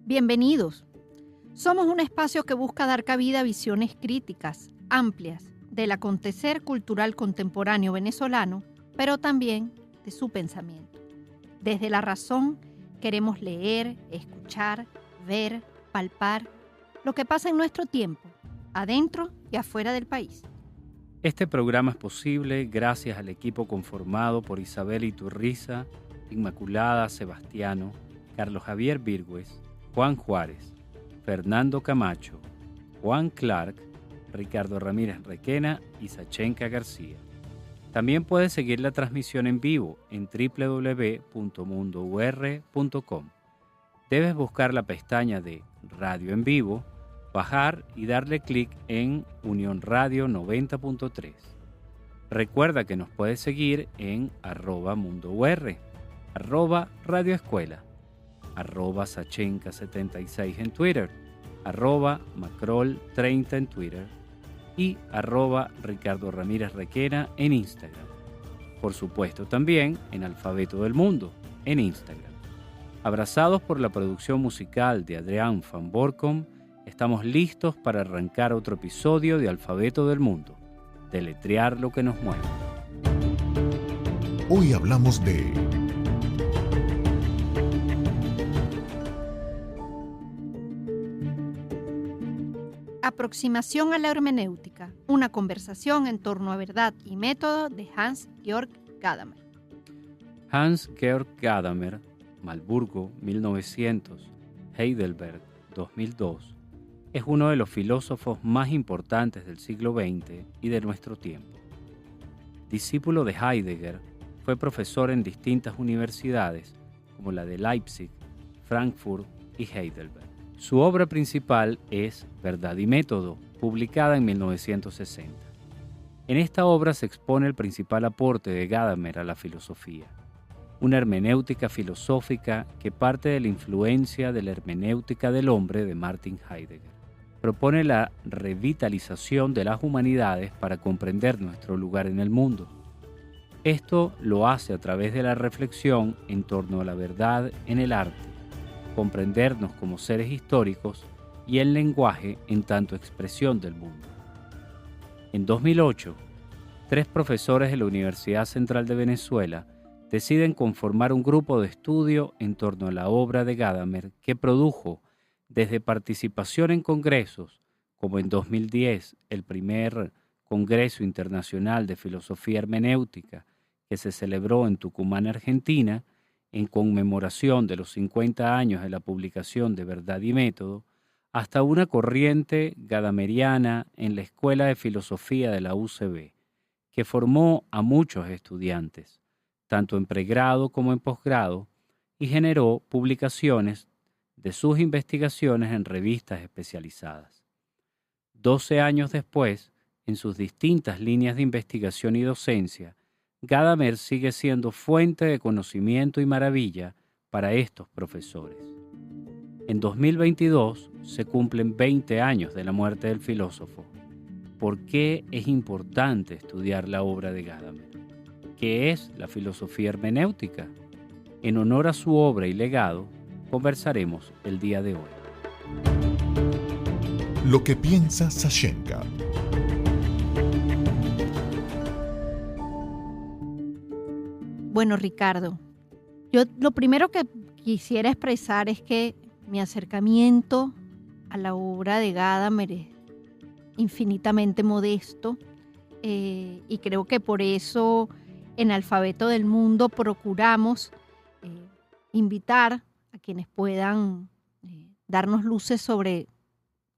Bienvenidos. Somos un espacio que busca dar cabida a visiones críticas, amplias, del acontecer cultural contemporáneo venezolano, pero también de su pensamiento. Desde la razón queremos leer, escuchar, ver, palpar lo que pasa en nuestro tiempo, adentro y afuera del país. Este programa es posible gracias al equipo conformado por Isabel Iturriza, Inmaculada Sebastiano, Carlos Javier Virgües, Juan Juárez, Fernando Camacho, Juan Clark, Ricardo Ramírez Requena y Sachenka García. También puedes seguir la transmisión en vivo en www.mundour.com. Debes buscar la pestaña de Radio en Vivo, bajar y darle clic en Unión Radio 90.3. Recuerda que nos puedes seguir en @mundour, @radioescuela, @sachenka76 en Twitter, @macrol30 en Twitter y @Ricardo Ramírez Requena en Instagram. Por supuesto también en Alfabeto del Mundo en Instagram. Abrazados por la producción musical de Adrián Van Borkom, estamos listos para arrancar otro episodio de Alfabeto del Mundo, deletrear lo que nos mueve. Hoy hablamos de Aproximación a la hermenéutica, una conversación en torno a verdad y método de Hans-Georg Gadamer. Hans-Georg Gadamer, Malburgo, 1900, Heidelberg, 2002, es uno de los filósofos más importantes del siglo XX y de nuestro tiempo. Discípulo de Heidegger, fue profesor en distintas universidades como la de Leipzig, Frankfurt y Heidelberg. Su obra principal es Verdad y Método, publicada en 1960. En esta obra se expone el principal aporte de Gadamer a la filosofía, una hermenéutica filosófica que parte de la influencia de la hermenéutica del hombre de Martin Heidegger. Propone la revitalización de las humanidades para comprender nuestro lugar en el mundo. Esto lo hace a través de la reflexión en torno a la verdad en el arte, comprendernos como seres históricos y el lenguaje en tanto expresión del mundo. En 2008, 3 profesores de la Universidad Central de Venezuela deciden conformar un grupo de estudio en torno a la obra de Gadamer que produjo desde participación en congresos, como en 2010 el primer Congreso Internacional de Filosofía Hermenéutica que se celebró en Tucumán, Argentina, en conmemoración de los 50 años de la publicación de Verdad y Método, hasta una corriente gadameriana en la Escuela de Filosofía de la UCB, que formó a muchos estudiantes, tanto en pregrado como en posgrado, y generó publicaciones de sus investigaciones en revistas especializadas. 12 años después, en sus distintas líneas de investigación y docencia, Gadamer sigue siendo fuente de conocimiento y maravilla para estos profesores. En 2022 se cumplen 20 años de la muerte del filósofo. ¿Por qué es importante estudiar la obra de Gadamer? ¿Qué es la filosofía hermenéutica? En honor a su obra y legado, conversaremos el día de hoy. Lo que piensa Sachenka. Bueno, Ricardo, yo lo primero que quisiera expresar es que mi acercamiento a la obra de Gadamer es infinitamente modesto y creo que por eso en Alfabeto del Mundo procuramos invitar a quienes puedan darnos luces sobre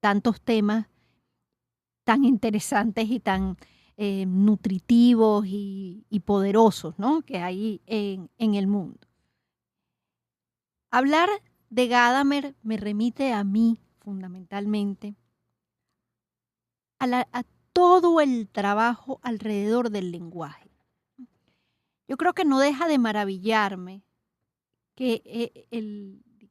tantos temas tan interesantes y tan nutritivos y poderosos, ¿no?, que hay en el mundo. Hablar de Gadamer me remite a mí fundamentalmente a todo el trabajo alrededor del lenguaje. Yo creo que no deja de maravillarme que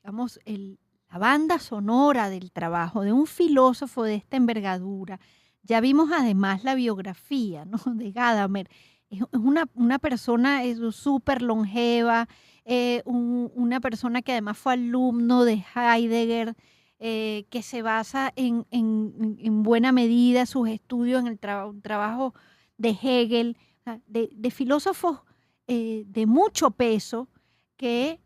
la banda sonora del trabajo de un filósofo de esta envergadura. Ya vimos además la biografía, ¿no?, de Gadamer, es una persona súper longeva, una persona que además fue alumno de Heidegger, que se basa en buena medida sus estudios en el trabajo de Hegel, o sea, de filósofos de mucho peso que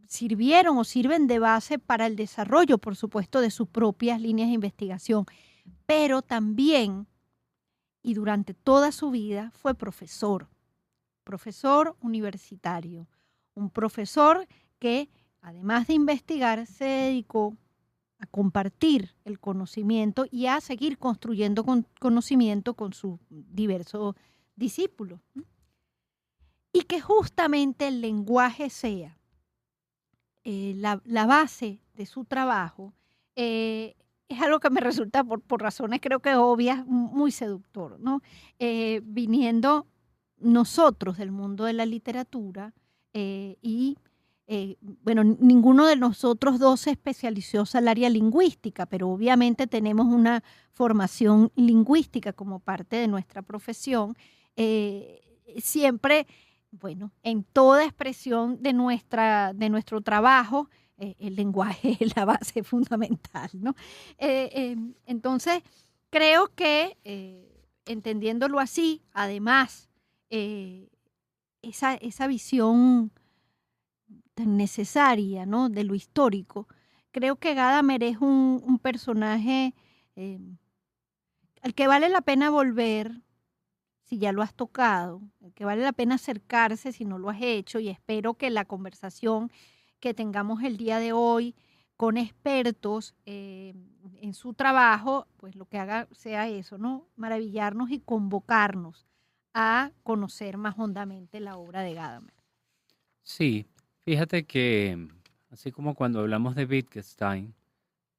sirvieron o sirven de base para el desarrollo, por supuesto, de sus propias líneas de investigación, pero también, y durante toda su vida, fue profesor universitario, un profesor que, además de investigar, se dedicó a compartir el conocimiento y a seguir construyendo conocimiento con sus diversos discípulos. Y que justamente el lenguaje sea la base de su trabajo, es algo que me resulta, por razones creo que obvias, muy seductor, ¿no? Viniendo nosotros del mundo de la literatura bueno, ninguno de nosotros dos se especializó en el área lingüística, pero obviamente tenemos una formación lingüística como parte de nuestra profesión. Siempre, bueno, en toda expresión de nuestro trabajo, el lenguaje es la base fundamental, ¿no? Entonces, creo que entendiéndolo así, además, esa visión tan necesaria, ¿no?, de lo histórico, creo que Gadamer es un personaje al que vale la pena volver si ya lo has tocado, al que vale la pena acercarse si no lo has hecho, y espero que la conversación que tengamos el día de hoy con expertos en su trabajo, pues lo que haga sea eso, ¿no?, maravillarnos y convocarnos a conocer más hondamente la obra de Gadamer. Sí, fíjate que así como cuando hablamos de Wittgenstein,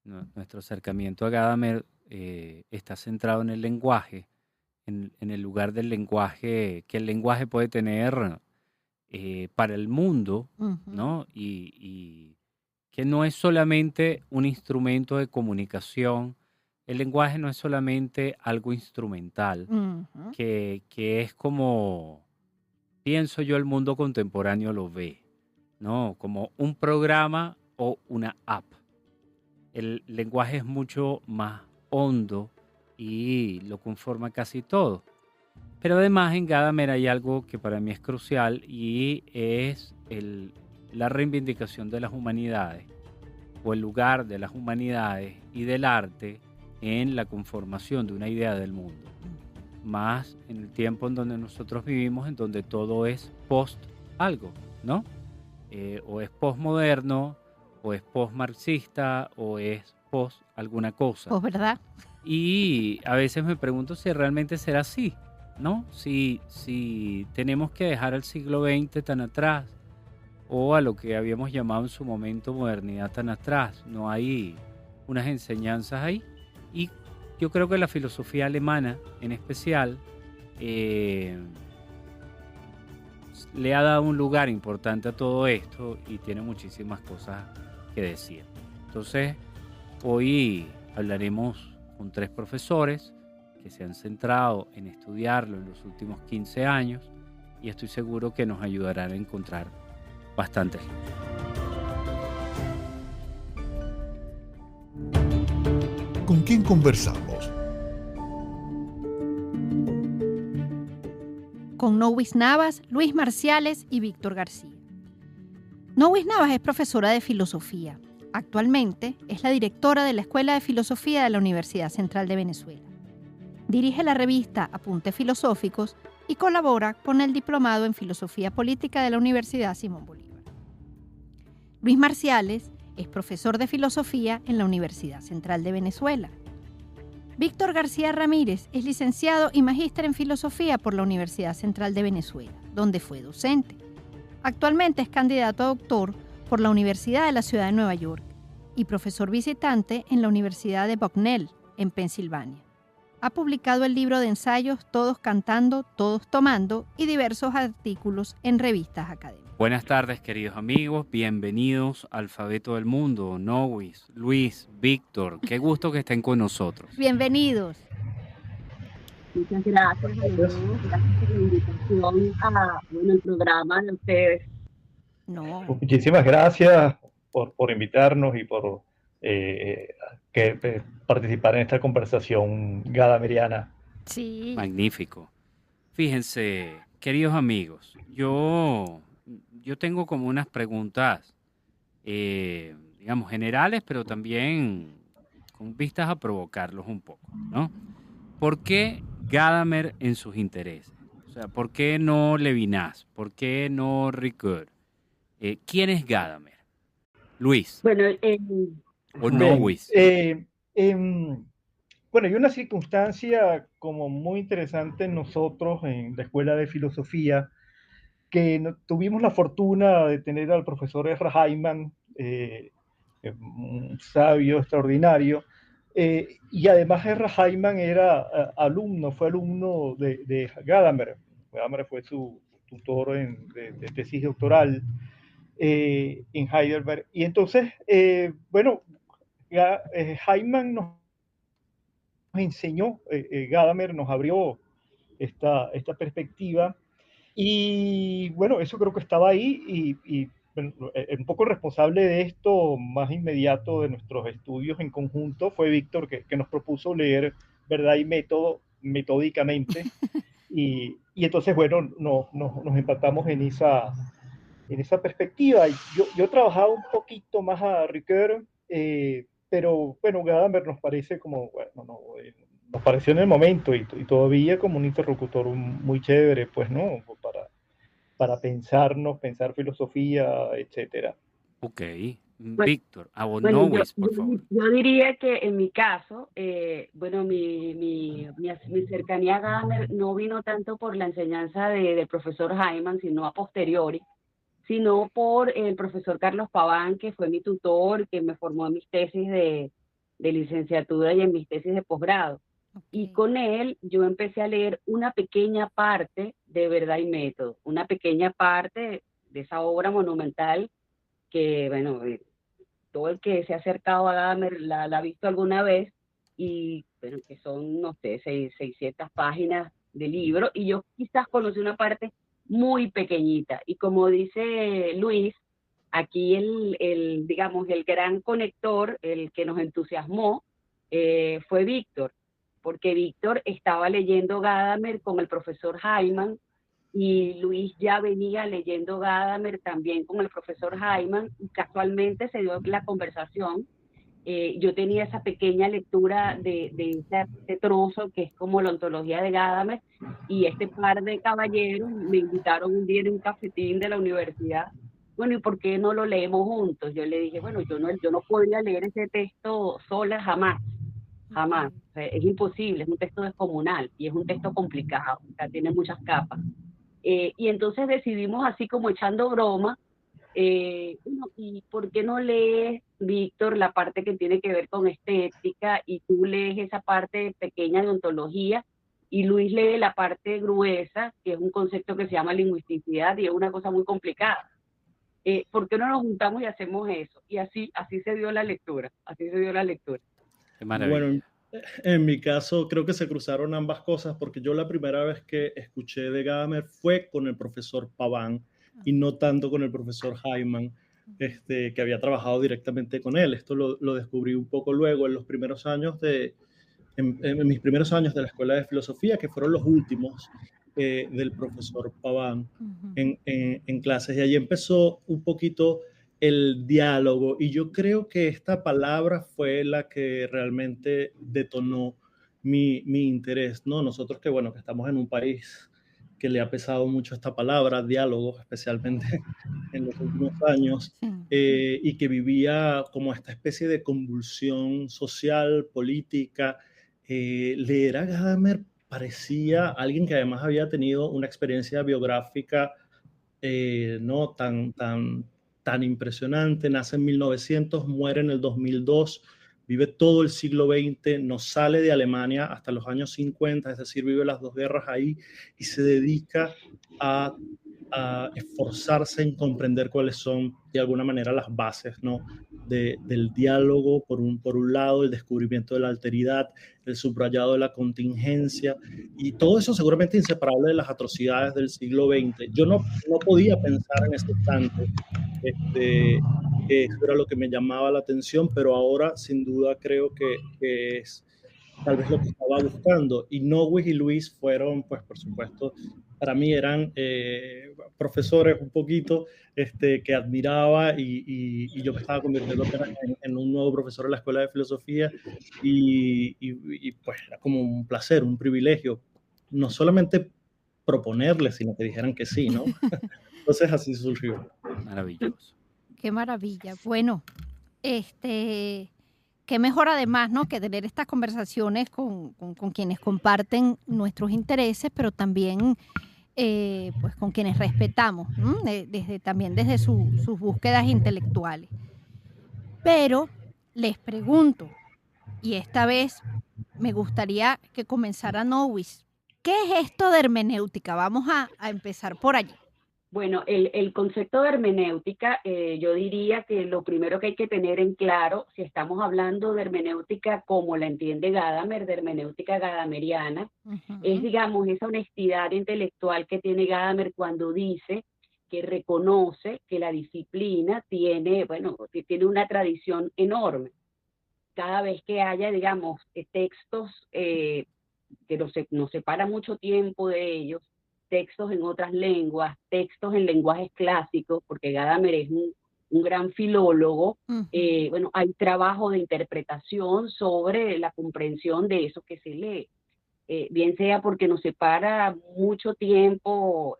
nuestro acercamiento a Gadamer está centrado en el lenguaje, en el lugar del lenguaje, que el lenguaje puede tener para el mundo, ¿no? Y que no es solamente un instrumento de comunicación, el lenguaje no es solamente algo instrumental, que es como, pienso yo, el mundo contemporáneo lo ve, ¿no? Como un programa o una app. El lenguaje es mucho más hondo y lo conforma casi todo. Pero además en Gadamer hay algo que para mí es crucial y es la reivindicación de las humanidades o el lugar de las humanidades y del arte en la conformación de una idea del mundo. Más en el tiempo en donde nosotros vivimos, en donde todo es post algo, ¿no? O es postmoderno, o es postmarxista, o es post alguna cosa. Pues verdad. Y a veces me pregunto si realmente será así, ¿no? Si tenemos que dejar al siglo XX tan atrás, o a lo que habíamos llamado en su momento modernidad tan atrás. No hay unas enseñanzas ahí. Y yo creo que la filosofía alemana, en especial, le ha dado un lugar importante a todo esto y tiene muchísimas cosas que decir. Entonces, hoy hablaremos con 3 profesores que se han centrado en estudiarlo en los últimos 15 años y estoy seguro que nos ayudarán a encontrar bastantes. ¿Con quién conversamos? Con Nowis Navas, Luis Marciales y Víctor García. Nowis Navas es profesora de filosofía. Actualmente es la directora de la Escuela de Filosofía de la Universidad Central de Venezuela. Dirige la revista Apuntes Filosóficos y colabora con el Diplomado en Filosofía Política de la Universidad Simón Bolívar. Luis Marciales es profesor de filosofía en la Universidad Central de Venezuela. Víctor García Ramírez es licenciado y magíster en filosofía por la Universidad Central de Venezuela, donde fue docente. Actualmente es candidato a doctor por la Universidad de la Ciudad de Nueva York y profesor visitante en la Universidad de Bucknell, en Pensilvania. Ha publicado el libro de ensayos Todos cantando, todos tomando y diversos artículos en revistas académicas. Buenas tardes, queridos amigos. Bienvenidos al Alfabeto del Mundo. Nowis, Luis, Víctor, qué gusto que estén con nosotros. Bienvenidos. Muchas gracias a los dos, gracias por la invitación a, bueno, el programa de ustedes. No, Muchísimas gracias por invitarnos y por participar en esta conversación gadameriana. sí. Magnífico. Fíjense, queridos amigos, yo tengo como unas preguntas, digamos, generales, pero también con vistas a provocarlos un poco, ¿no? ¿Por qué Gadamer en sus intereses? O sea, ¿por qué no Levinas? ¿Por qué no Ricoeur? ¿Quién es Gadamer? Luis. Bueno, ¿O no, Luis? Bueno, hay una circunstancia como muy interesante en nosotros en la Escuela de Filosofía, que tuvimos la fortuna de tener al profesor Ezra Hyman, un sabio extraordinario, y además Ezra Hyman fue alumno de Gadamer. Gadamer fue su tutor de tesis doctoral en Heidelberg. Y entonces, bueno, Hyman nos enseñó, Gadamer nos abrió esta perspectiva. Y bueno, eso creo que estaba ahí y bueno, un poco responsable de esto más inmediato de nuestros estudios en conjunto fue Víctor, que nos propuso leer Verdad y Método metódicamente y entonces, bueno, nos empatamos en esa perspectiva. Yo trabajaba un poquito más a Ricoeur, pero bueno, Gadamer nos parece como, bueno, nos pareció en el momento y todavía como un interlocutor muy chévere, pues, ¿no? Para pensar filosofía, etcétera. Ok. Bueno, Víctor, bueno, Luis, por favor. yo diría que en mi caso, bueno, mi cercanía a Gadamer no vino tanto por la enseñanza del profesor Hyman, sino a posteriori, sino por el profesor Carlos Paván, que fue mi tutor, que me formó en mis tesis de licenciatura y en mis tesis de posgrado. Y con él yo empecé a leer una pequeña parte de Verdad y Método, una pequeña parte de esa obra monumental que, bueno, todo el que se ha acercado a Gadamer la ha visto alguna vez, y bueno, que son, no sé, 600 páginas de libro, y yo quizás conocí una parte muy pequeñita. Y como dice Luis, aquí digamos, el gran conector, el que nos entusiasmó, fue Víctor, porque Víctor estaba leyendo Gadamer con el profesor Hyman, y Luis ya venía leyendo Gadamer también con el profesor Hyman, y casualmente se dio la conversación. Yo tenía esa pequeña lectura de ese trozo que es como la ontología de Gadamer, y este par de caballeros me invitaron un día en un cafetín de la universidad. Bueno, ¿y por qué no lo leemos juntos? Yo le dije, bueno, yo no podía leer ese texto sola jamás, jamás. O sea, es imposible, es un texto descomunal y es un texto complicado, o sea, tiene muchas capas. Y entonces decidimos, así como echando broma, bueno, ¿y por qué no lees, Víctor, la parte que tiene que ver con estética, y tú lees esa parte pequeña de ontología, y Luis lee la parte gruesa, que es un concepto que se llama lingüisticidad y es una cosa muy complicada? ¿Por qué no nos juntamos y hacemos eso? Y así se dio la lectura, así se dio la lectura. Qué maravilla. Bueno, en mi caso creo que se cruzaron ambas cosas, porque yo la primera vez que escuché de Gadamer fue con el profesor Paván y no tanto con el profesor Hyman, que había trabajado directamente con él. Esto lo descubrí un poco luego, en los primeros años en mis primeros años de la Escuela de Filosofía, que fueron los últimos del profesor Paván en clases, y ahí empezó un poquito el diálogo, y yo creo que esta palabra fue la que realmente detonó mi interés, ¿no? Nosotros que, bueno, que estamos en un país que le ha pesado mucho esta palabra, diálogo, especialmente en los últimos años, y que vivía como esta especie de convulsión social, política. Leer a Gadamer parecía alguien que además había tenido una experiencia biográfica no tan impresionante. Nace en 1900, muere en el 2002, vive todo el siglo XX, no sale de Alemania hasta los años 50, es decir, vive las dos guerras ahí, y se dedica a a esforzarse en comprender cuáles son, de alguna manera, las bases, ¿no? Del diálogo, por un lado, el descubrimiento de la alteridad, el subrayado de la contingencia, y todo eso seguramente inseparable de las atrocidades del siglo XX. Yo no podía pensar en ese instante que eso era lo que me llamaba la atención, pero ahora sin duda creo que es tal vez lo que estaba buscando. Y Nowis y Luis fueron, pues por supuesto, para mí eran profesores un poquito que admiraba y yo me estaba convirtiendo apenas en un nuevo profesor en la Escuela de Filosofía y pues era como un placer, un privilegio, no solamente proponerles, sino que dijeran que sí, ¿no? Entonces así surgió. Maravilloso. Qué maravilla. Bueno, qué mejor además, ¿no? Que tener estas conversaciones con quienes comparten nuestros intereses, pero también pues con quienes respetamos, ¿no? También desde sus búsquedas intelectuales. Pero les pregunto, y esta vez me gustaría que comenzara Nowis, ¿qué es esto de hermenéutica? Vamos a empezar por allí. Bueno, el concepto de hermenéutica, yo diría que lo primero que hay que tener en claro, si estamos hablando de hermenéutica como la entiende Gadamer, de hermenéutica gadameriana, es, digamos, esa honestidad intelectual que tiene Gadamer cuando dice que reconoce que la disciplina tiene, bueno, que tiene una tradición enorme. Cada vez que haya, digamos, textos que nos separa mucho tiempo de ellos, textos en otras lenguas, textos en lenguajes clásicos, porque Gadamer es un gran filólogo, bueno, hay trabajo de interpretación sobre la comprensión de eso que se lee, bien sea porque nos separa mucho tiempo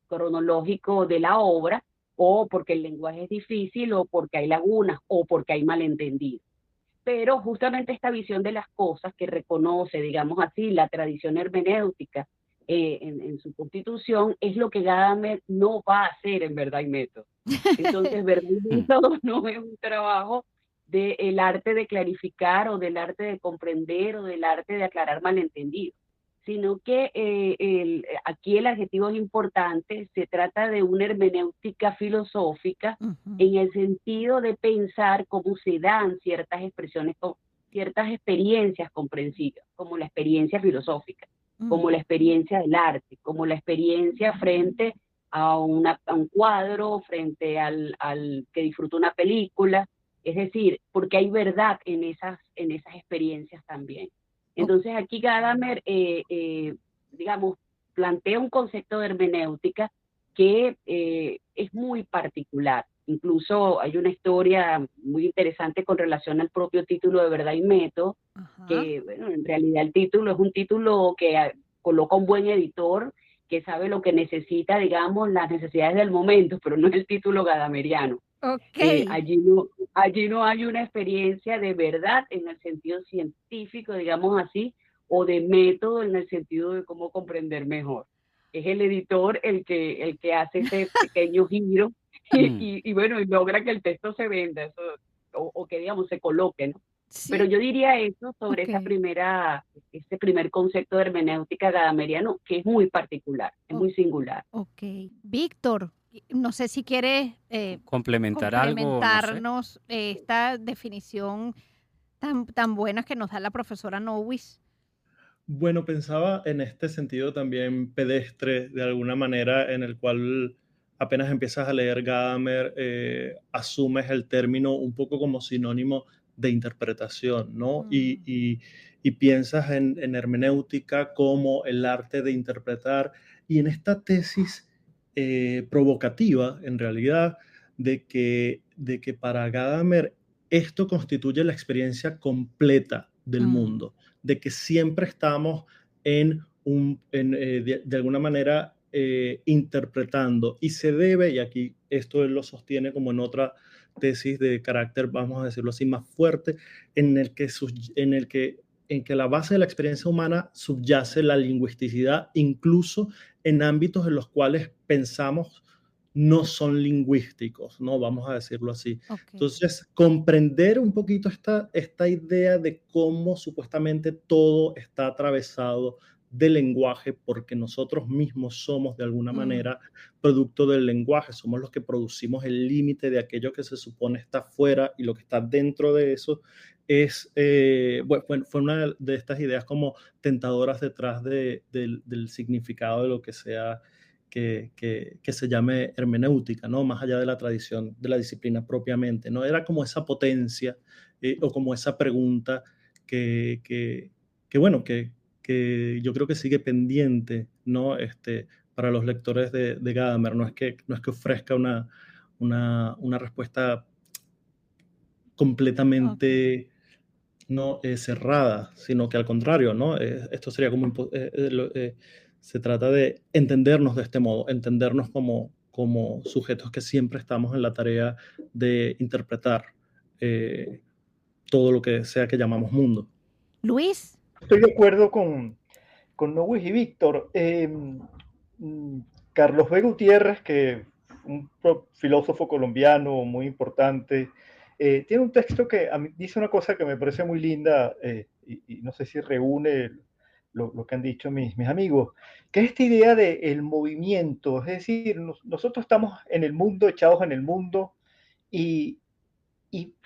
cronológico de la obra, o porque el lenguaje es difícil, o porque hay lagunas, o porque hay malentendidos. Pero justamente esta visión de las cosas que reconoce, digamos así, la tradición hermenéutica en su constitución, es lo que Gadamer no va a hacer en Verdad y Método. Entonces, Verdad y Método no es un trabajo del arte de clarificar o del arte de comprender o del arte de aclarar malentendidos, sino que aquí el adjetivo es importante, se trata de una hermenéutica filosófica en el sentido de pensar cómo se dan ciertas expresiones, ciertas experiencias comprensivas, como la experiencia filosófica, como la experiencia del arte, como la experiencia frente a un cuadro, frente al que disfruta una película, es decir, porque hay verdad en esas experiencias también. Entonces aquí Gadamer, digamos, plantea un concepto de hermenéutica que es muy particular. Incluso hay una historia muy interesante con relación al propio título de Verdad y Método, que bueno, en realidad el título es un título que coloca un buen editor que sabe lo que necesita, digamos, las necesidades del momento, pero no es el título gadameriano. Okay. Allí no hay una experiencia de verdad en el sentido científico, digamos así, o de método en el sentido de cómo comprender mejor. Es el editor el que hace ese pequeño giro y bueno, y logra que el texto se venda, eso, o que digamos se coloque, ¿no? Sí. Pero yo diría eso sobre ese primer concepto de hermenéutica gadameriano, que es muy particular, es muy singular. Ok. Víctor, no sé si quieres complementarnos no sé. Esta definición tan buena que nos da la profesora Nowis. Bueno, pensaba en este sentido también pedestre, de alguna manera, en el cual apenas empiezas a leer Gadamer, asumes el término un poco como sinónimo de interpretación, ¿no? Y piensas en hermenéutica como el arte de interpretar, y en esta tesis provocativa, en realidad, de que para Gadamer esto constituye la experiencia completa del mundo, de que siempre estamos de alguna manera interpretando, y se debe, y aquí esto él lo sostiene como en otra tesis de carácter, vamos a decirlo así, más fuerte, en que la base de la experiencia humana subyace la lingüisticidad, incluso en ámbitos en los cuales pensamos no son lingüísticos, ¿no? Vamos a decirlo así. Okay. Entonces, comprender un poquito esta idea de cómo supuestamente todo está atravesado del lenguaje, porque nosotros mismos somos de alguna manera producto del lenguaje, somos los que producimos el límite de aquello que se supone está fuera, y lo que está dentro de eso es, fue una de estas ideas como tentadoras detrás del significado de lo que sea que se llame hermenéutica, ¿no? Más allá de la tradición, de la disciplina propiamente, ¿no? Era como esa potencia o como esa pregunta que yo creo que sigue pendiente, ¿no? Para los lectores de Gadamer. No es que ofrezca una respuesta completamente no cerrada, sino que al contrario, ¿no? Esto sería como se trata de entendernos de este modo, entendernos como sujetos que siempre estamos en la tarea de interpretar todo lo que sea que llamamos mundo. Luis. Estoy de acuerdo con Nowis y Víctor. Carlos B. Gutiérrez, que un filósofo colombiano muy importante, tiene un texto que a mí dice una cosa que me parece muy linda, y no sé si reúne lo que han dicho mis amigos, que es esta idea del movimiento. Es decir, nosotros estamos en el mundo, echados en el mundo, y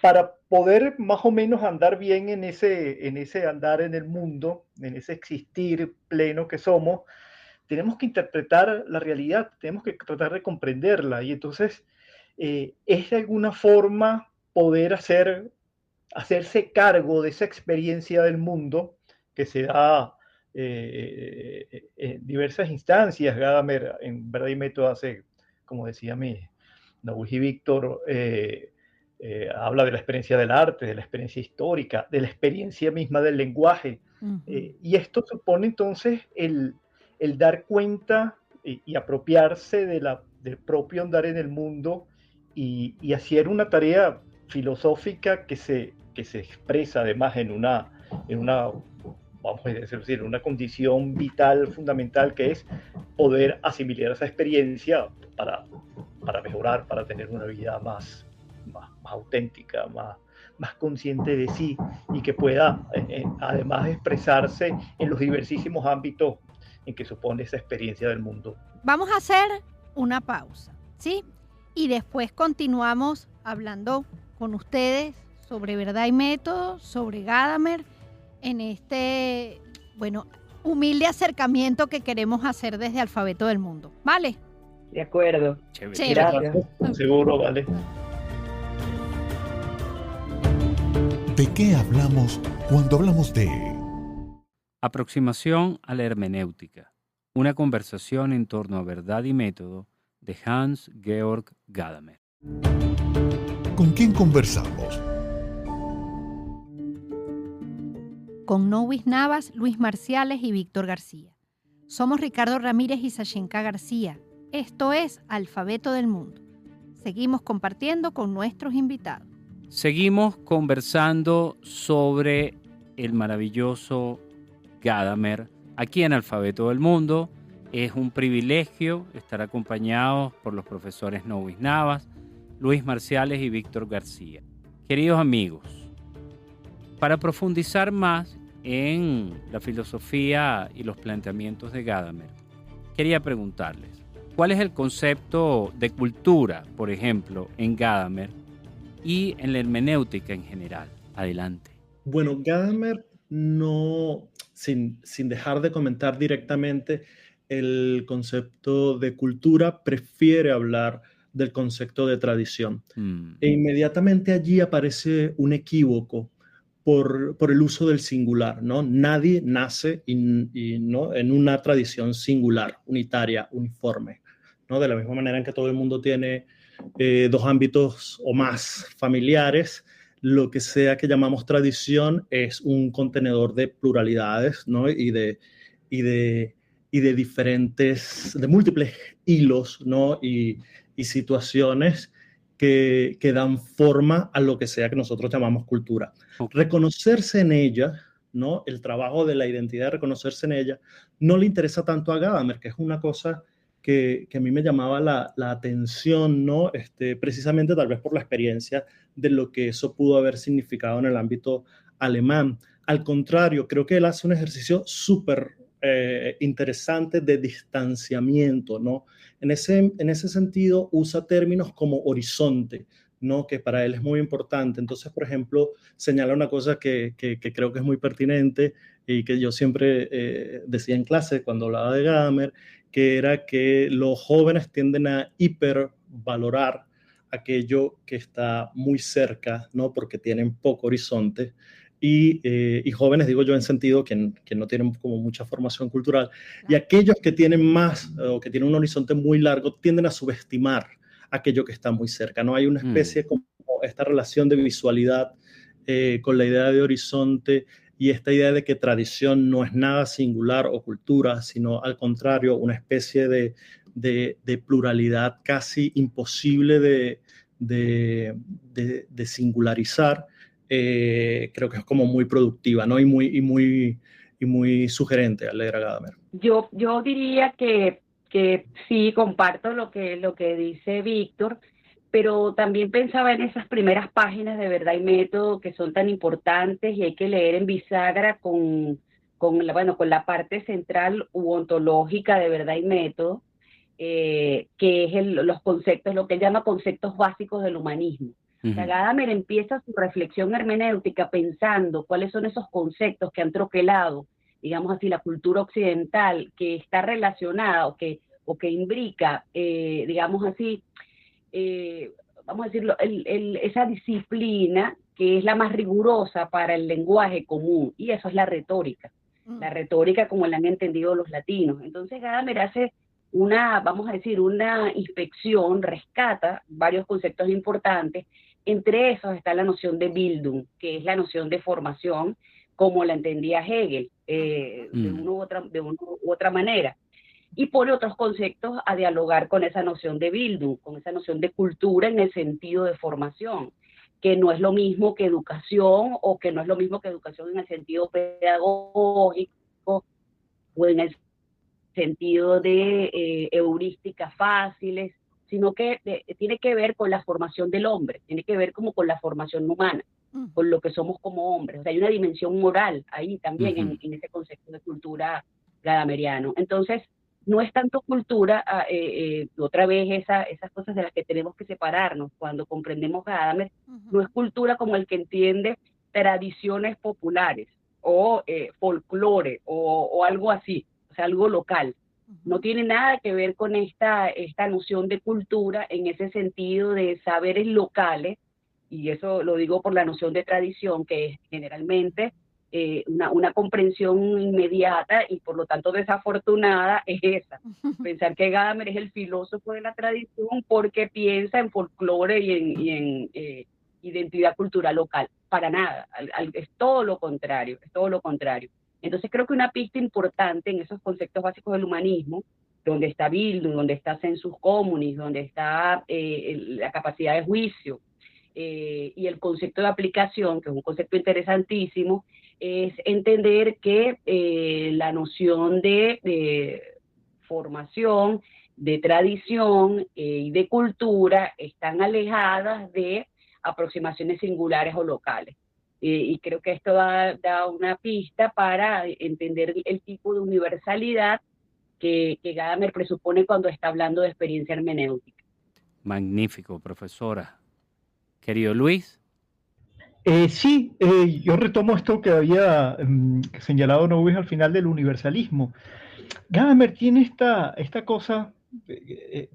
para poder más o menos andar bien en ese andar en el mundo, en ese existir pleno que somos, tenemos que interpretar la realidad, tenemos que tratar de comprenderla, y entonces es de alguna forma poder hacerse cargo de esa experiencia del mundo que se da en diversas instancias. Gadamer, en Verdad y Método, hace, como decía Nowis y Víctor, habla de la experiencia del arte, de la experiencia histórica, de la experiencia misma del lenguaje. Y esto supone entonces el dar cuenta y apropiarse del propio andar en el mundo, y hacer una tarea filosófica que se expresa además en una vamos a decir, una condición vital fundamental, que es poder asimilar esa experiencia para mejorar, para tener una vida más auténtica, más consciente de sí, y que pueda además expresarse en los diversísimos ámbitos en que supone esa experiencia del mundo. Vamos a hacer una pausa, ¿sí? Y después continuamos hablando con ustedes sobre Verdad y Método, sobre Gadamer, en este, humilde acercamiento que queremos hacer desde Alfabeto del Mundo. ¿Vale? De acuerdo. Chévere. Gracias. Seguro, vale. ¿De qué hablamos cuando hablamos de Aproximación a la hermenéutica? Una conversación en torno a Verdad y Método de Hans Georg Gadamer. ¿Con quién conversamos? Con Nowis Navas, Luis Marciales y Víctor García. Somos Ricardo Ramírez y Sashenka García. Esto es Alfabeto del Mundo. Seguimos compartiendo con nuestros invitados. Seguimos conversando sobre el maravilloso Gadamer aquí en Alfabeto del Mundo. Es un privilegio estar acompañados por los profesores Nowis Navas, Luis Marciales y Víctor García. Queridos amigos, para profundizar más en la filosofía y los planteamientos de Gadamer, quería preguntarles, ¿cuál es el concepto de cultura, por ejemplo, en Gadamer y en la hermenéutica en general? Adelante. Bueno, Gadamer no, sin dejar de comentar directamente el concepto de cultura, prefiere hablar del concepto de tradición. E inmediatamente allí aparece un equívoco por el uso del singular, ¿no? Nadie nace ¿no? en una tradición singular, unitaria, uniforme, ¿no? De la misma manera en que todo el mundo tiene dos ámbitos o más familiares, lo que sea que llamamos tradición es un contenedor de pluralidades, ¿no? y de diferentes, de múltiples hilos, ¿no? y situaciones que dan forma a lo que sea que nosotros llamamos cultura. Reconocerse en ella, ¿no? El trabajo de la identidad, reconocerse en ella, no le interesa tanto a Gadamer, que es una cosa que a mí me llamaba la atención, ¿no? Precisamente tal vez por la experiencia de lo que eso pudo haber significado en el ámbito alemán. Al contrario, creo que él hace un ejercicio súper interesante de distanciamiento, ¿no? En ese sentido usa términos como horizonte, ¿no? Que para él es muy importante. Entonces, por ejemplo, señala una cosa que creo que es muy pertinente y que yo siempre decía en clase cuando hablaba de Gadamer, que era que los jóvenes tienden a hipervalorar aquello que está muy cerca, ¿no? Porque tienen poco horizonte. Y jóvenes, digo yo, en sentido que no tienen como mucha formación cultural. Y aquellos que tienen más o que tienen un horizonte muy largo tienden a subestimar aquello que está muy cerca. No hay una especie como esta relación de visualidad con la idea de horizonte y esta idea de que tradición no es nada singular o cultura, sino al contrario, una especie de pluralidad casi imposible de singularizar. Creo que es como muy productiva, ¿no? Y muy sugerente al leer a Gadamer. Yo diría que sí, comparto lo que dice Víctor, pero también pensaba en esas primeras páginas de Verdad y Método que son tan importantes y hay que leer en bisagra con la parte central u ontológica de Verdad y Método, que es los conceptos, lo que él llama conceptos básicos del humanismo. O sea, Gadamer empieza su reflexión hermenéutica pensando cuáles son esos conceptos que han troquelado, digamos así, la cultura occidental, que está relacionada o que imbrica, digamos así, vamos a decirlo, esa disciplina que es la más rigurosa para el lenguaje común, y eso es la retórica como la han entendido los latinos. Entonces Gadamer hace vamos a decir, una inspección, rescata varios conceptos importantes. Entre esos está la noción de Bildung, que es la noción de formación, como la entendía Hegel, de una u otra manera. Y pone otros conceptos a dialogar con esa noción de Bildung, con esa noción de cultura en el sentido de formación, que no es lo mismo que educación, o que no es lo mismo que educación en el sentido pedagógico, o en el sentido de heurísticas fáciles, sino que tiene que ver con la formación del hombre, tiene que ver como con la formación humana, con lo que somos como hombres. O sea, hay una dimensión moral ahí también en ese concepto de cultura gadameriano. Entonces, no es tanto cultura, otra vez esas cosas de las que tenemos que separarnos cuando comprendemos Gadamer, no es cultura como el que entiende tradiciones populares o folclore o algo así, o sea, algo local. No tiene nada que ver con esta noción de cultura en ese sentido de saberes locales, y eso lo digo por la noción de tradición, que es generalmente una comprensión inmediata y por lo tanto desafortunada es esa. Pensar que Gadamer es el filósofo de la tradición porque piensa en folclore y en identidad cultural local. Para nada, es todo lo contrario, es todo lo contrario. Entonces creo que una pista importante en esos conceptos básicos del humanismo, donde está Bildung, donde está sensus communis, donde está la capacidad de juicio y el concepto de aplicación, que es un concepto interesantísimo, es entender que la noción de formación, de tradición y de cultura están alejadas de aproximaciones singulares o locales. Y creo que esto da una pista para entender el tipo de universalidad que Gadamer presupone cuando está hablando de experiencia hermenéutica. Magnífico, profesora. Querido Luis. Sí, yo retomo esto que había señalado Novis al final del universalismo. Gadamer tiene esta cosa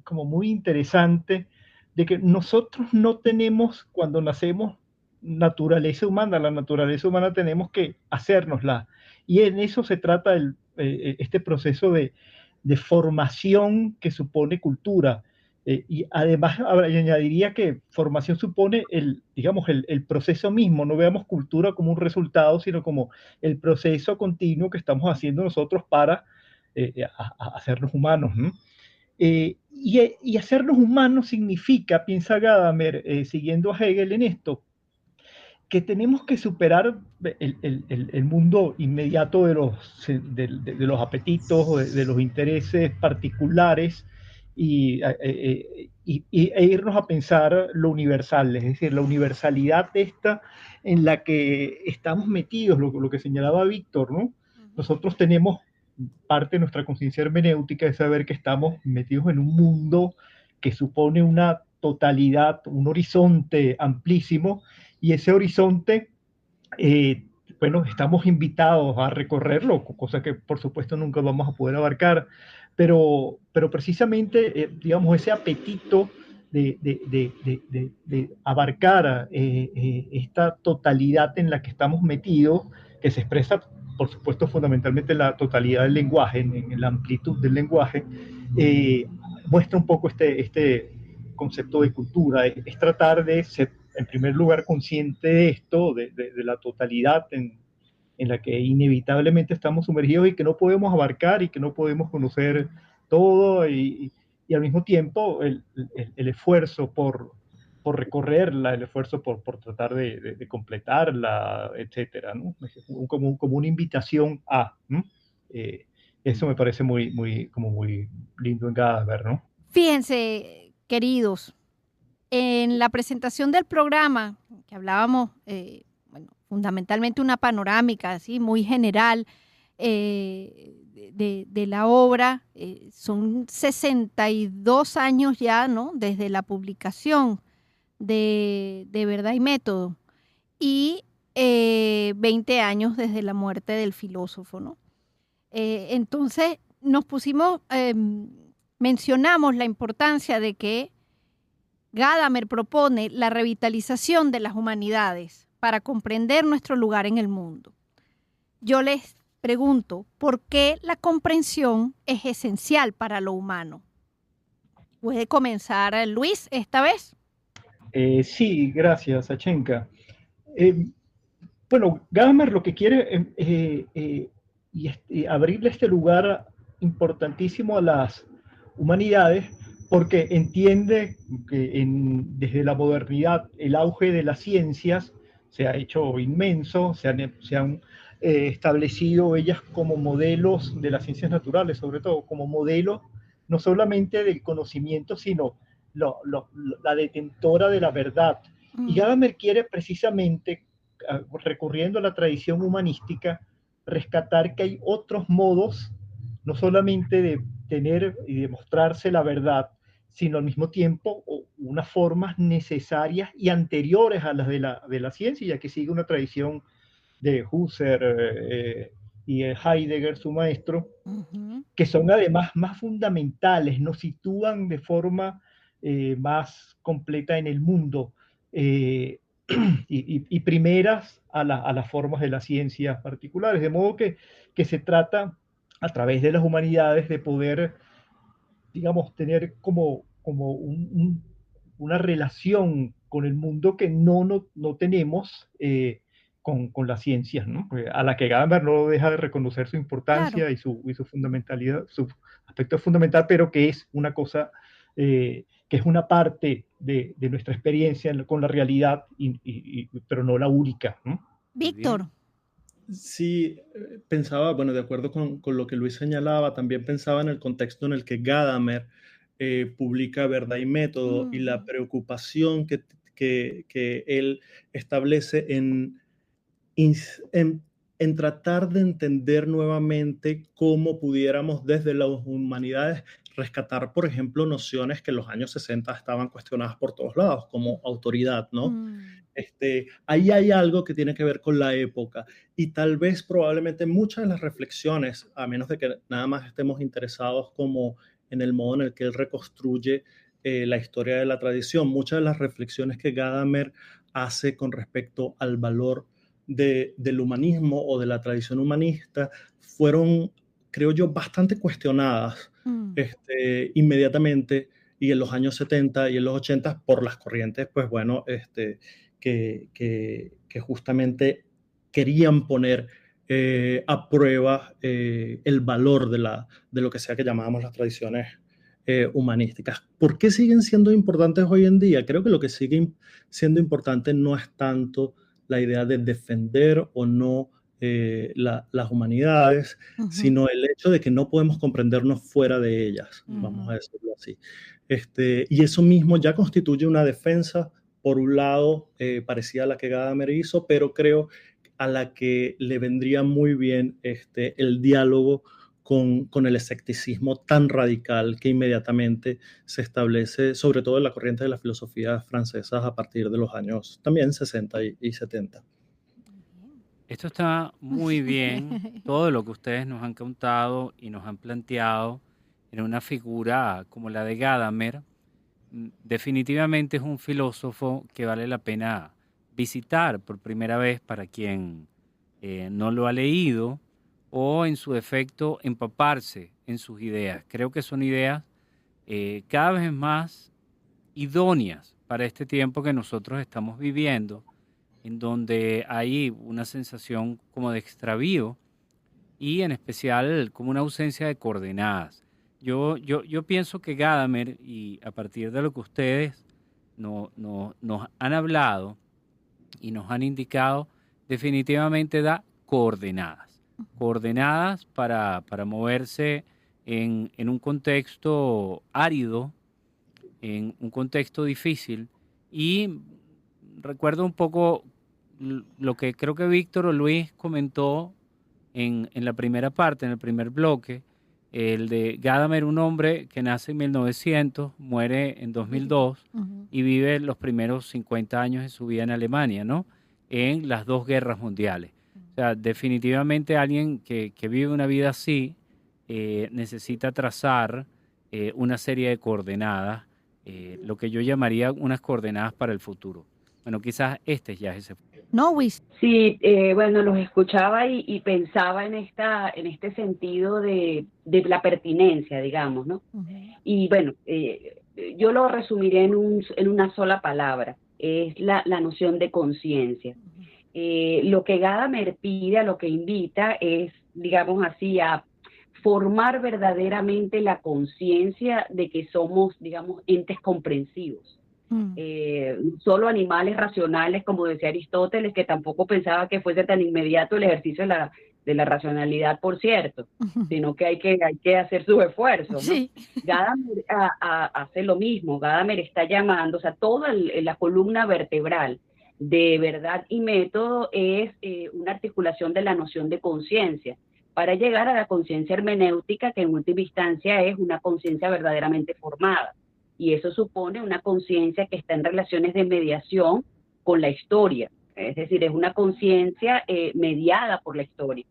como muy interesante de que nosotros no tenemos, cuando nacemos, naturaleza humana. La naturaleza humana tenemos que hacérnosla. Y en eso se trata este proceso de formación que supone cultura. Y además añadiría que formación supone el proceso mismo. No veamos cultura como un resultado, sino como el proceso continuo que estamos haciendo nosotros para hacernos humanos, ¿no? Y hacernos humanos significa, piensa Gadamer, siguiendo a Hegel en esto, que tenemos que superar el mundo inmediato de los apetitos, de los intereses particulares, e irnos a pensar lo universal, es decir, la universalidad esta en la que estamos metidos, lo que señalaba Víctor, ¿no? Nosotros tenemos parte de nuestra conciencia hermenéutica es saber que estamos metidos en un mundo que supone una totalidad, un horizonte amplísimo, y ese horizonte, bueno, estamos invitados a recorrerlo, cosa que por supuesto nunca vamos a poder abarcar, pero precisamente, digamos, ese apetito de abarcar esta totalidad en la que estamos metidos, que se expresa, por supuesto, fundamentalmente en la totalidad del lenguaje, en la amplitud del lenguaje, muestra un poco este concepto de cultura. Es tratar de ser, en primer lugar, consciente de esto, de la totalidad en la que inevitablemente estamos sumergidos y que no podemos abarcar y que no podemos conocer todo, y al mismo tiempo el esfuerzo por recorrerla, el esfuerzo por tratar de completarla, etcétera, ¿no? Como una invitación a, ¿no? Eso me parece como muy lindo en Gadamer, ¿no? Fíjense, queridos, en la presentación del programa, que hablábamos, bueno, fundamentalmente una panorámica así muy general de la obra, son 62 años ya, ¿no?, desde la publicación de Verdad y Método, y 20 años desde la muerte del filósofo, ¿no? Entonces nos pusimos, mencionamos la importancia de que Gadamer propone la revitalización de las humanidades para comprender nuestro lugar en el mundo. Yo les pregunto, ¿por qué la comprensión es esencial para lo humano? ¿Puede comenzar Luis esta vez? Sí, gracias, Sachenka. Bueno, Gadamer lo que quiere y abrirle este lugar importantísimo a las humanidades, porque entiende que desde la modernidad el auge de las ciencias se ha hecho inmenso, se han establecido ellas como modelos de las ciencias naturales, sobre todo como modelos no solamente del conocimiento, sino la detentora de la verdad. Y Gadamer quiere precisamente, recurriendo a la tradición humanística, rescatar que hay otros modos, no solamente de tener y demostrarse la verdad, sino al mismo tiempo unas formas necesarias y anteriores a las de la ciencia, ya que sigue una tradición de Husserl y Heidegger, su maestro, que son además más fundamentales, nos sitúan de forma más completa en el mundo, y primeras a las formas de las ciencias particulares, de modo que se trata a través de las humanidades de poder, digamos, tener como una relación con el mundo que no tenemos con las ciencias, ¿no? A la que Gadamer no deja de reconocer su importancia, claro, y su fundamentalidad, su aspecto fundamental, pero que es una cosa, que es una parte de nuestra experiencia con la realidad, pero no la única, ¿no? Víctor. Sí, pensaba, bueno, de acuerdo con lo que Luis señalaba, también pensaba en el contexto en el que Gadamer publica Verdad y Método, y la preocupación que él establece en tratar de entender nuevamente cómo pudiéramos desde las humanidades rescatar, por ejemplo, nociones que en los años 60 estaban cuestionadas por todos lados, como autoridad, ¿no? Ahí hay algo que tiene que ver con la época, y tal vez probablemente muchas de las reflexiones, a menos de que nada más estemos interesados como en el modo en el que él reconstruye la historia de la tradición, muchas de las reflexiones que Gadamer hace con respecto al valor del humanismo o de la tradición humanista fueron, creo yo, bastante cuestionadas inmediatamente, y en los años 70 y en los 80 por las corrientes, pues bueno, que justamente querían poner a prueba el valor de lo que sea que llamábamos las tradiciones humanísticas. ¿Por qué siguen siendo importantes hoy en día? Creo que lo que sigue siendo importante no es tanto la idea de defender o no las humanidades, sino el hecho de que no podemos comprendernos fuera de ellas, vamos a decirlo así. Y eso mismo ya constituye una defensa, por un lado, parecida a la que Gadamer hizo, pero creo a la que le vendría muy bien el diálogo con el escepticismo tan radical que inmediatamente se establece, sobre todo en la corriente de las filosofías francesas a partir de los años también 60 y 70. Esto está muy bien, todo lo que ustedes nos han contado y nos han planteado en una figura como la de Gadamer. Definitivamente es un filósofo que vale la pena visitar por primera vez para quien no lo ha leído, o en su defecto empaparse en sus ideas. Creo que son ideas cada vez más idóneas para este tiempo que nosotros estamos viviendo, en donde hay una sensación como de extravío y en especial como una ausencia de coordenadas. Yo pienso que Gadamer, y a partir de lo que ustedes nos han hablado y nos han indicado, definitivamente da coordenadas para moverse en un contexto árido, en un contexto difícil. Y recuerdo un poco lo que creo que Víctor o Luis comentó en la primera parte, en el primer bloque, el de Gadamer, un hombre que nace en 1900, muere en 2002 y vive los primeros 50 años de su vida en Alemania, ¿no? En las 2 guerras mundiales. O sea, definitivamente alguien que vive una vida así necesita trazar una serie de coordenadas, lo que yo llamaría unas coordenadas para el futuro. Bueno, quizás ya es ese. Nowis. Sí, bueno, los escuchaba y pensaba en este sentido de la pertinencia, digamos, ¿no? Y bueno, yo lo resumiré en una sola palabra, es la noción de conciencia. Lo que Gadamer pide, a lo que invita es, digamos así, a formar verdaderamente la conciencia de que somos, digamos, entes comprensivos. Solo animales racionales, como decía Aristóteles, que tampoco pensaba que fuese tan inmediato el ejercicio de la racionalidad, por cierto, sino que hay que hacer sus esfuerzos, ¿no? Sí. Gadamer hace lo mismo. Gadamer está llamando, o sea, toda la columna vertebral de verdad y método es una articulación de la noción de conciencia, para llegar a la conciencia hermenéutica, que en última instancia es una conciencia verdaderamente formada. Y eso supone una conciencia que está en relaciones de mediación con la historia. Es decir, es una conciencia mediada por la historia,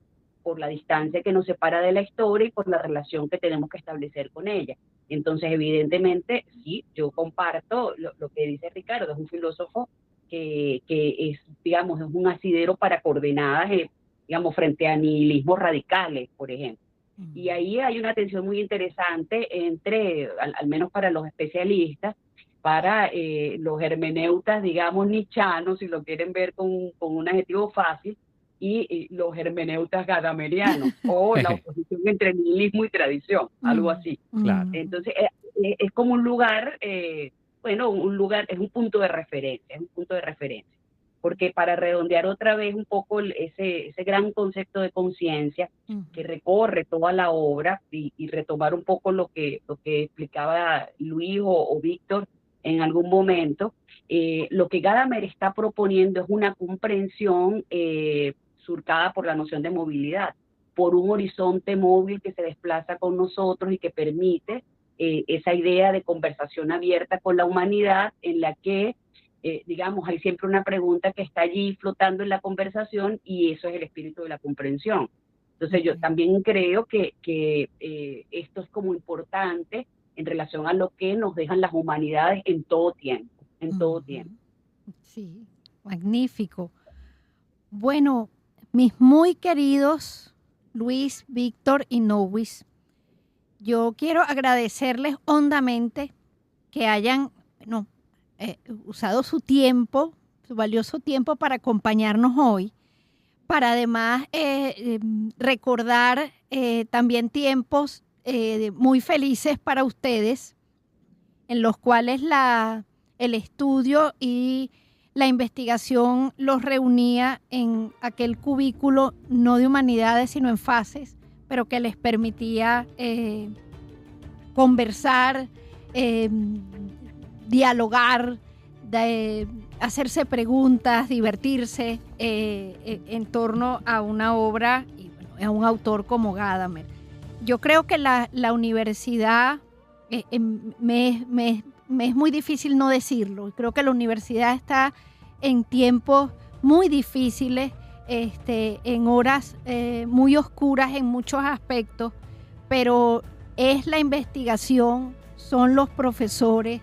por la distancia que nos separa de la historia y por la relación que tenemos que establecer con ella. Entonces, evidentemente, sí, yo comparto lo que dice Ricardo, es un filósofo que es, digamos, es un asidero para coordenadas, digamos, frente a nihilismos radicales, por ejemplo. Y ahí hay una tensión muy interesante entre, al menos para los especialistas, para los hermeneutas, digamos, nietzschanos, si lo quieren ver con un adjetivo fácil, y los hermeneutas gadamerianos, o la oposición entre nihilismo y tradición, algo así. Claro. Entonces, es como un lugar, bueno, es un punto de referencia, porque para redondear otra vez un poco ese gran concepto de conciencia que recorre toda la obra y retomar un poco lo que explicaba Luis o Víctor en algún momento, lo que Gadamer está proponiendo es una comprensión surcada por la noción de movilidad, por un horizonte móvil que se desplaza con nosotros y que permite esa idea de conversación abierta con la humanidad, en la que digamos, hay siempre una pregunta que está allí flotando en la conversación, y eso es el espíritu de la comprensión. Entonces yo también creo que esto es como importante en relación a lo que nos dejan las humanidades en todo tiempo, Sí, magnífico. Bueno, mis muy queridos Luis, Víctor y Nowis, yo quiero agradecerles hondamente que hayan, usado su tiempo, su valioso tiempo para acompañarnos hoy, para además recordar también tiempos muy felices para ustedes, en los cuales el estudio y la investigación los reunía en aquel cubículo, no de humanidades, sino en fases, pero que les permitía conversar, dialogar, hacerse preguntas, divertirse en torno a una obra y a un autor como Gadamer. Yo creo que la universidad, me es muy difícil no decirlo. Creo que la universidad está en tiempos muy difíciles, en horas muy oscuras en muchos aspectos, pero es la investigación, son los profesores,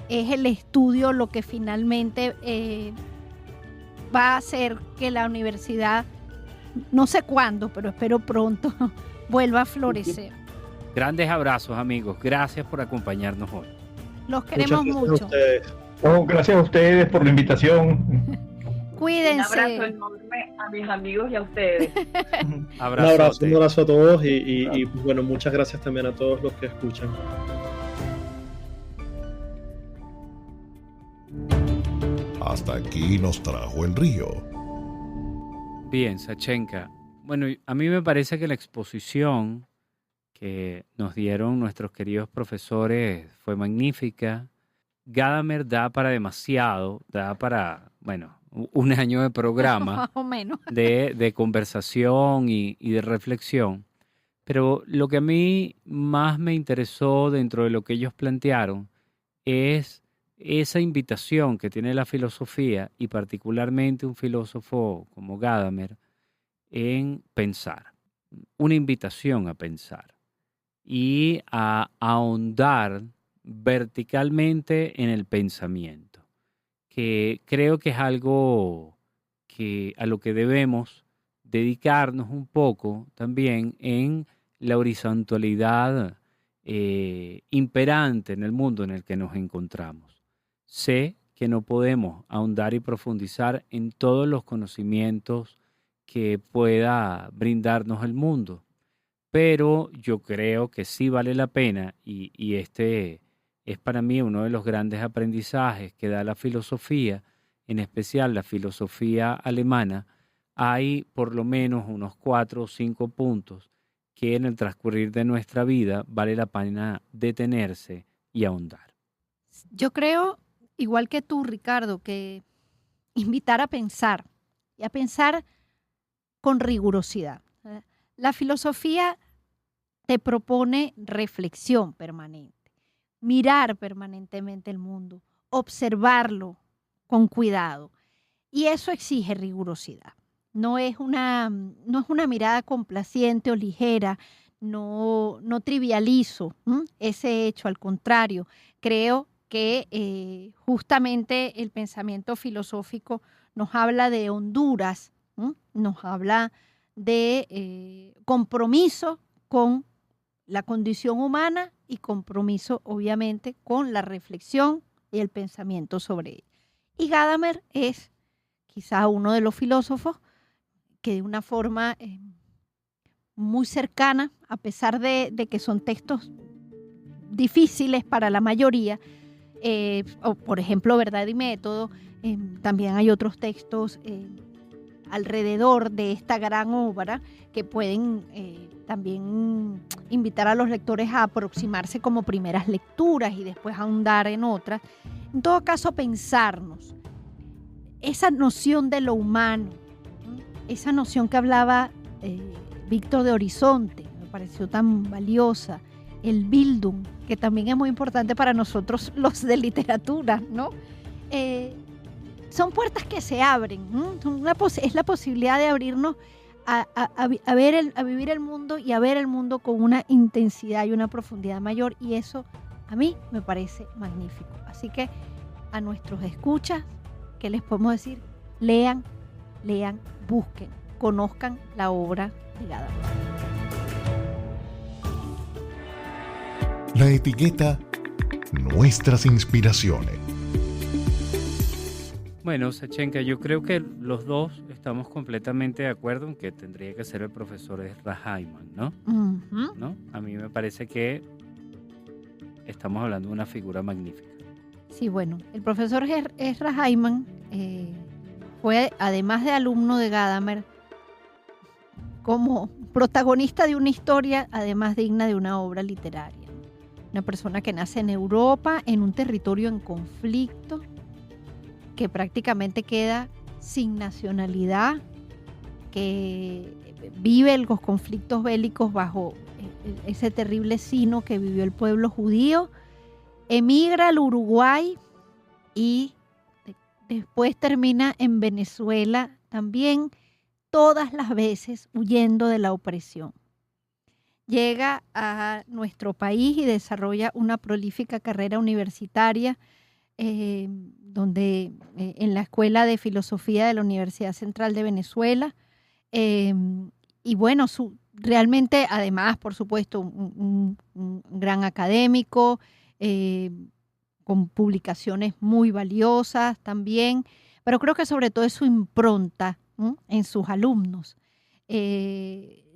es el estudio lo que finalmente va a hacer que la universidad, no sé cuándo, pero espero pronto, vuelva a florecer. Grandes abrazos, amigos. Gracias por acompañarnos hoy. Los queremos mucho. Gracias a ustedes por la invitación. Cuídense. Un abrazo enorme a mis amigos y a ustedes. Un abrazo a todos y bueno, muchas gracias también a todos los que escuchan. Hasta aquí nos trajo el río. Bien, Sachenka. Bueno, a mí me parece que la exposición que nos dieron nuestros queridos profesores fue magnífica. Gadamer da para demasiado, da para, bueno, un año de programa más o menos. de conversación y de reflexión. Pero lo que a mí más me interesó dentro de lo que ellos plantearon es esa invitación que tiene la filosofía y particularmente un filósofo como Gadamer en pensar, una invitación a pensar y a ahondar verticalmente en el pensamiento, que creo que es algo a lo que debemos dedicarnos un poco también en la horizontalidad imperante en el mundo en el que nos encontramos. Sé que no podemos ahondar y profundizar en todos los conocimientos que pueda brindarnos el mundo, pero yo creo que sí vale la pena y este es para mí uno de los grandes aprendizajes que da la filosofía, en especial la filosofía alemana. Hay por lo menos unos 4 o 5 puntos que en el transcurrir de nuestra vida vale la pena detenerse y ahondar. Yo creo, igual que tú, Ricardo, que invitar a pensar y a pensar con rigurosidad. La filosofía te propone reflexión permanente, mirar permanentemente el mundo, observarlo con cuidado. Y eso exige rigurosidad. No es una mirada complaciente o ligera, no trivializo ese hecho, al contrario, creo que justamente el pensamiento filosófico nos habla de honduras, nos habla de compromiso con la condición humana y compromiso, obviamente, con la reflexión y el pensamiento sobre ella. Y Gadamer es quizá uno de los filósofos que de una forma muy cercana, a pesar de que son textos difíciles para la mayoría, o por ejemplo Verdad y Método, también hay otros textos alrededor de esta gran obra que pueden también invitar a los lectores a aproximarse como primeras lecturas y después ahondar en otras. En todo caso, pensarnos esa noción de lo humano, esa noción que hablaba Víctor de Horizonte, me pareció tan valiosa, el Bildung, que también es muy importante para nosotros los de literatura, ¿no? Son puertas que se abren, es la posibilidad de abrirnos a vivir el mundo y a ver el mundo con una intensidad y una profundidad mayor, y eso a mí me parece magnífico. Así que a nuestros escuchas, ¿qué les podemos decir? Lean, busquen, conozcan la obra de Gadamer. La etiqueta Nuestras Inspiraciones. Bueno, Sachenka, yo creo que los dos estamos completamente de acuerdo en que tendría que ser el profesor Ezra Hyman, ¿no? Uh-huh. ¿No? A mí me parece que estamos hablando de una figura magnífica. Sí, bueno, el profesor Ezra Hyman fue, además de alumno de Gadamer, como protagonista de una historia, además digna de una obra literaria. Una persona que nace en Europa, en un territorio en conflicto, que prácticamente queda sin nacionalidad, que vive los conflictos bélicos bajo ese terrible sino que vivió el pueblo judío, emigra al Uruguay y después termina en Venezuela también, todas las veces huyendo de la opresión. Llega a nuestro país y desarrolla una prolífica carrera universitaria donde en la Escuela de Filosofía de la Universidad Central de Venezuela. Y bueno, realmente, además, por supuesto, un gran académico, con publicaciones muy valiosas también, pero creo que sobre todo es su impronta, ¿no?, en sus alumnos.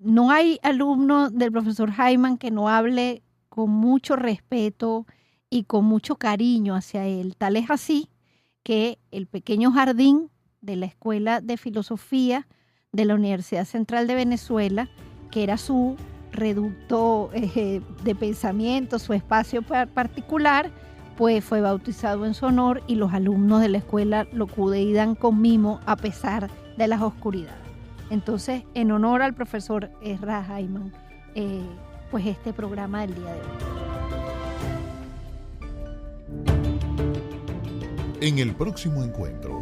No hay alumno del profesor Hyman que no hable con mucho respeto y con mucho cariño hacia él. Tal es así que el pequeño jardín de la Escuela de Filosofía de la Universidad Central de Venezuela, que era su reducto de pensamiento, su espacio particular, pues fue bautizado en su honor y los alumnos de la escuela lo cuidan con mimo a pesar de las oscuridades. Entonces, en honor al profesor Ezra Hyman, pues este programa del día de hoy. En el próximo encuentro.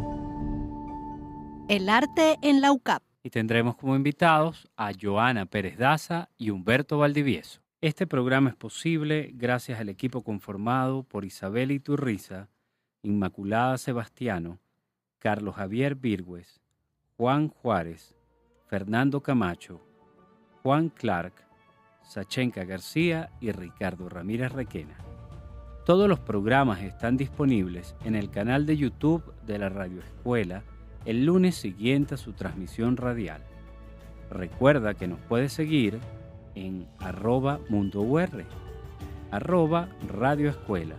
El arte en la UCAP. Y tendremos como invitados a Joana Pérez Daza y Humberto Valdivieso. Este programa es posible gracias al equipo conformado por Isabel Iturriza, Inmaculada Sebastiano, Carlos Javier Virgües, Juan Juárez, Fernando Camacho, Juan Clark, Sachenka García y Ricardo Ramírez Requena. Todos los programas están disponibles en el canal de YouTube de la Radio Escuela el lunes siguiente a su transmisión radial. Recuerda que nos puedes seguir en @mundour, @radioescuela,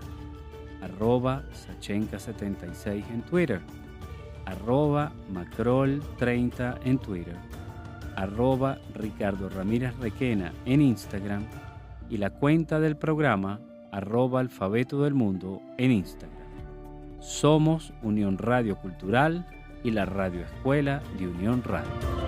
@sachenka76 en Twitter, @macrol30 en Twitter, @Ricardo Ramírez Requena en Instagram y la cuenta del programa @alfabeto del mundo en Instagram. Somos Unión Radio Cultural y la Radio Escuela de Unión Radio.